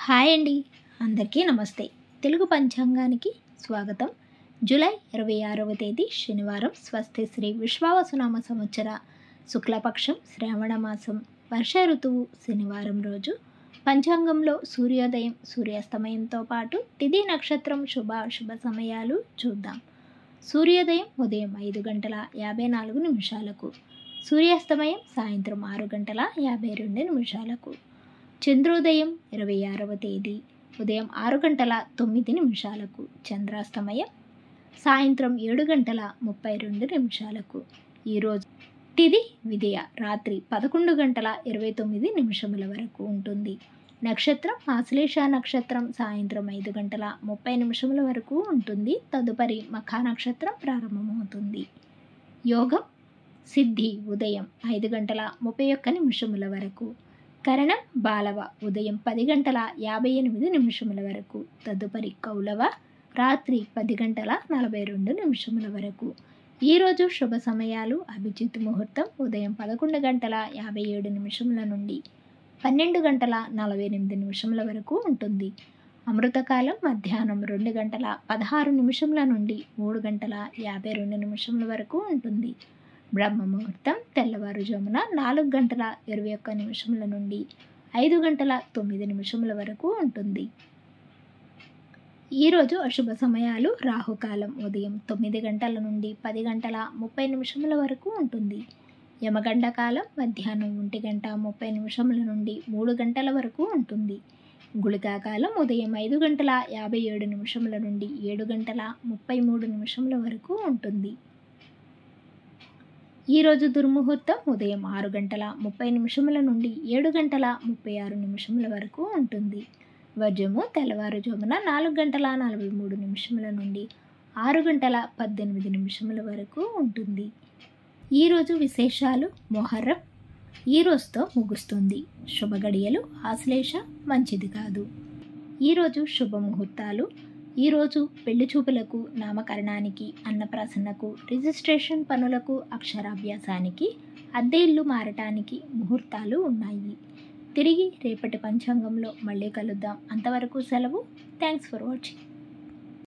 Hi అండి, అందరికీ నమస్తే. తెలుగు పంచాంగానికి స్వాగతం. జూలై 26వ తేదీ శనివారం, స్వస్తి శ్రీ విశ్వావసునామ సంవత్సర శుక్లపక్షం శ్రావణ మాసం వర్ష ఋతువు శనివారం రోజు పంచాంగంలో సూర్యోదయం సూర్యాస్తమయంతో పాటు తిథి నక్షత్రం శుభ సమయాలు చూద్దాం. సూర్యోదయం ఉదయం 5:54 సూర్యాస్తమయం సాయంత్రం 6:52. చంద్రోదయం 26వ తేదీ ఉదయం 6:09, చంద్రాస్తమయం సాయంత్రం 7:32. ఈరోజు తిథి విదియ రాత్రి 11:29 వరకు ఉంటుంది. నక్షత్రం ఆశ్లేష నక్షత్రం సాయంత్రం 5:30 వరకు ఉంటుంది. తదుపరి మఖా నక్షత్రం ప్రారంభమవుతుంది. యోగం సిద్ధి ఉదయం 5:31 వరకు. కరణం బాలవ ఉదయం 10:58 వరకు. తదుపరి కౌలవ రాత్రి 10:42 వరకు. ఈరోజు శుభ సమయాలు అభిజిత్ ముహూర్తం ఉదయం 11:57 నుండి 12:48 వరకు ఉంటుంది. అమృతకాలం మధ్యాహ్నం 2:16 నుండి 3:52 వరకు ఉంటుంది. బ్రహ్మ ముహూర్తం తెల్లవారుజామున 4:21 నుండి 5:09 వరకు ఉంటుంది. ఈరోజు అశుభ సమయాలు రాహుకాలం ఉదయం 9 నుండి 10:30 వరకు ఉంటుంది. యమగండ కాలం మధ్యాహ్నం 1:30 నుండి 3 వరకు ఉంటుంది. గుళికాకాలం ఉదయం 5:57 నుండి 7:33 వరకు ఉంటుంది. ఈరోజు దుర్ముహూర్తం ఉదయం 6:30 నుండి 7:36 వరకు ఉంటుంది. వర్జము తెల్లవారుజామున 4:43 నుండి 6:18 వరకు ఉంటుంది. ఈరోజు విశేషాలు మొహర్రం ఈ రోజుతో ముగుస్తుంది. శుభ గడియలు ఆశ్లేష మంచిది కాదు. ఈరోజు శుభముహూర్తాలు. ఈరోజు పెళ్లి చూపులకు, నామకరణానికి, అన్నప్రాసన్నకు, రిజిస్ట్రేషన్ పనులకు, అక్షరాభ్యాసానికి, అద్దె ఇల్లు మారటానికి ముహూర్తాలు ఉన్నాయి. తిరిగి రేపటి పంచాంగంలో మళ్ళీ కలుద్దాం. అంతవరకు సెలవు. Thanks for watching.